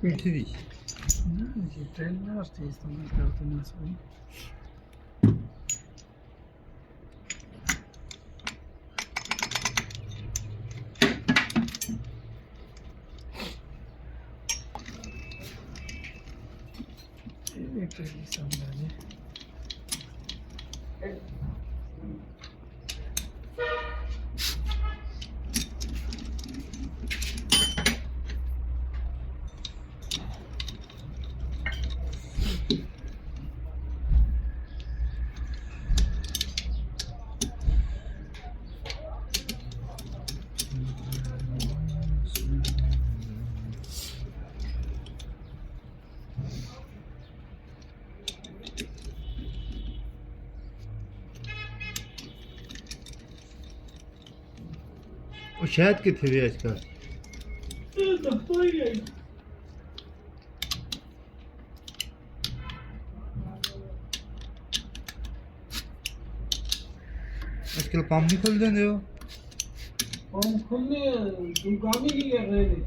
पीठी दी जी ट्रेन में वास्ते इस्तेमाल करते हैं सभी ये ट्रेन सामने है और शायद कितने भी आजकल आजकल काम नहीं खुल जाते हो हम खुलने काम ही नहीं कर रहे थे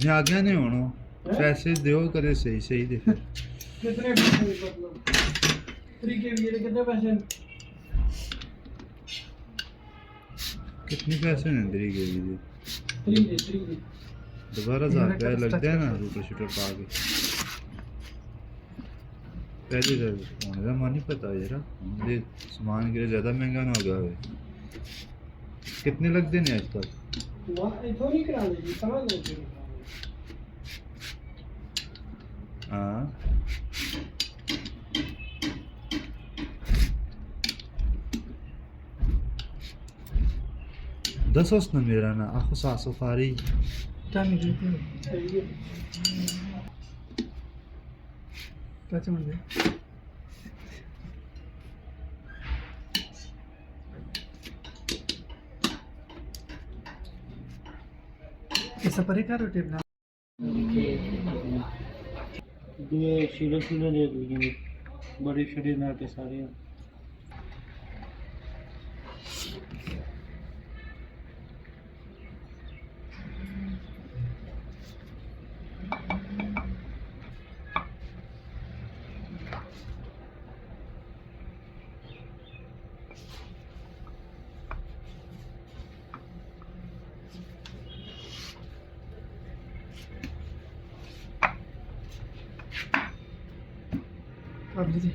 मैं आ गया नहीं होना पैसे दो करे सही सही दे फिर कितने पैसे मतलब 3 के लिए कितने पैसे कितने पैसे हैं तेरी के लिए 3 दे दोबारा 1000 रुपया लग जाए ना रूटर शूटर पा के पहले होने का मन नहीं पता जरा मुझे सामान के लिए ज़्यादा महंगा ना हो गया है कितने लग देने आजकल इथों नहीं करा देगी समझ लो हाँ दस उसने मेरा ना आखो सासो फारी क्या मिली थी क्या समझ गए कैसा परे का रोटी बना ये शीरे शीरे दे दीजिए बड़े शीरे ना के सारे कर लीजिए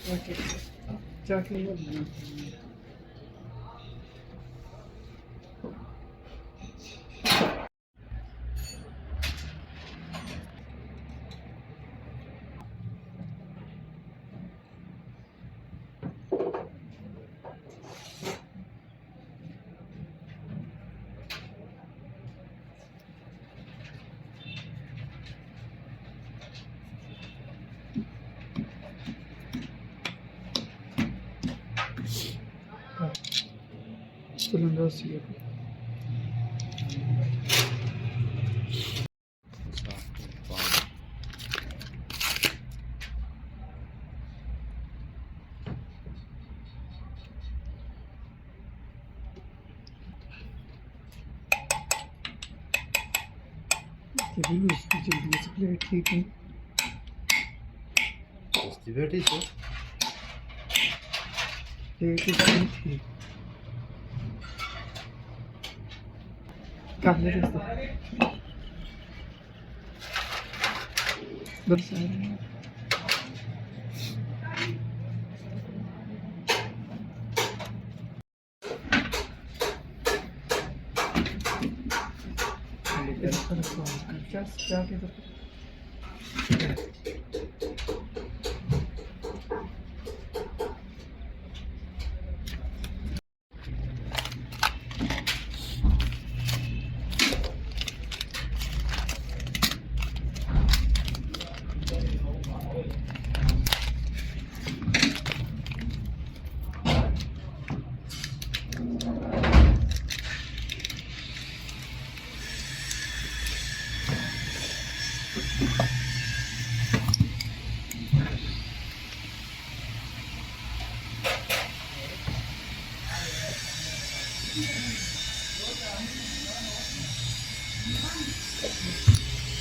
ओके जाके सिलेंडर सी उसकी जल्दी से प्लेट ठीक है बैठी से प्लेट ठीक कर ले बस आ रहे हैं। जाके तो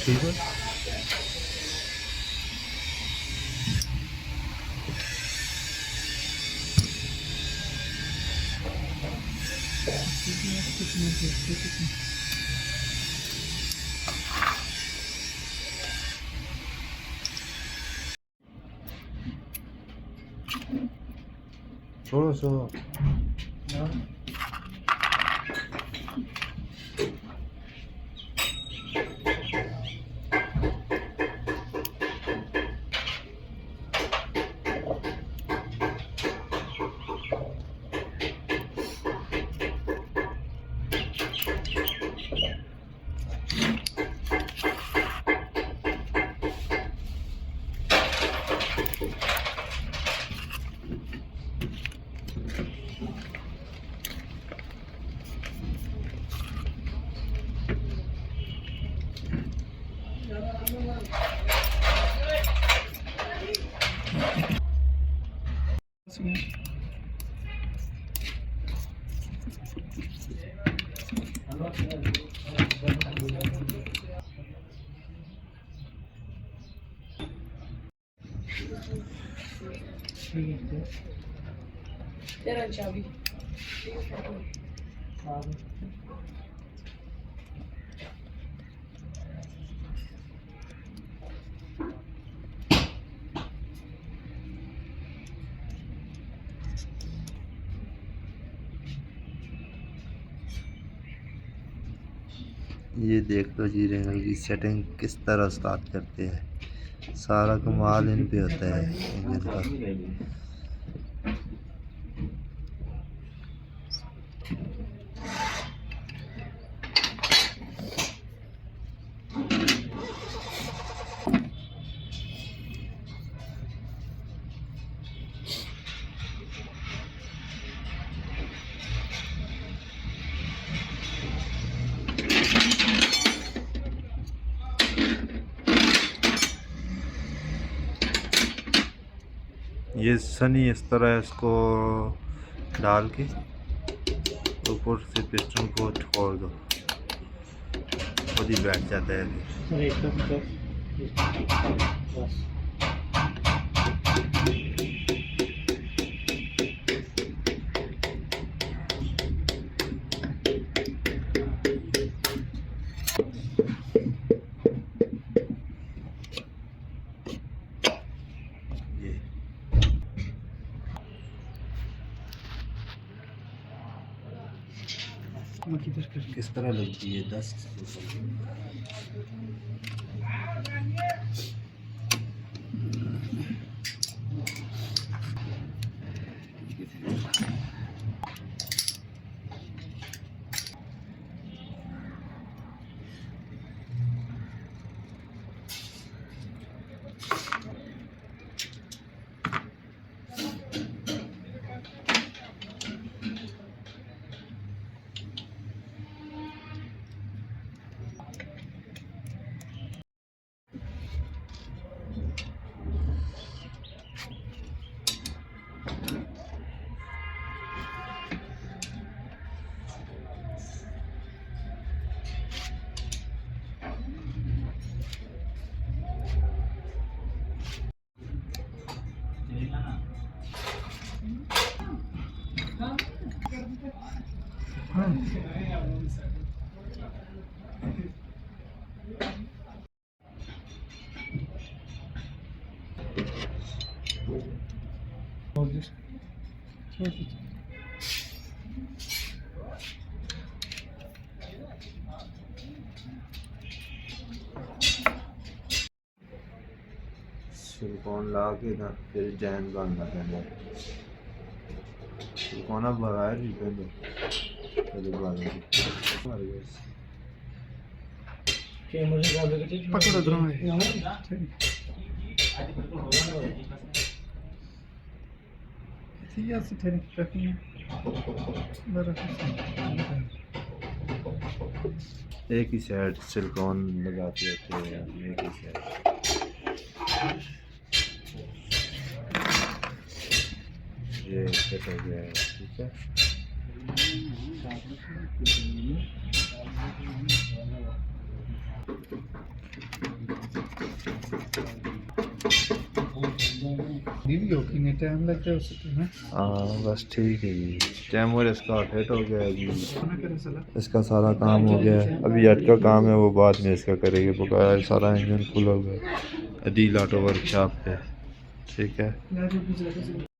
ठीक है। थोड़ा सा तेरा चाबी ये देख लो जी रेंगल की सेटिंग किस तरह स्टार्ट करते हैं। सारा कमाल इन पे होता है इंजन का। ये सनी इस तरह इसको डाल के ऊपर से पिस्टन को छोड़ दो, खुद ही बैठ जाता है। सर एक बस ये किधर कर किस तरह लगती है 10 हाँ और जिस छोड़ दीजिए। सिलिकॉन ला के ना फिर जैन बनना पैंदा सिलिकॉन अब बगैर ही पैंदा पहले बारे मार गया पकड़ो दोनों है ठीक है से ठहरे रखिए एक ही साइड सिलिकॉन लगाते होते हैं एक ही साइड ये सेट हो गया है ठीक है दीदी होगी नहीं टाइम लगता है उससे ना हाँ बस ठीक है जी टाइम और इसका फिट हो गया है जी खाना करे सला इसका सारा काम हो गया है अभी हट का काम है वो बाद में इसका करेंगे बकाया सारा इंजन फुल हो गया अदील ऑटो वर्कशॉप पे ठीक है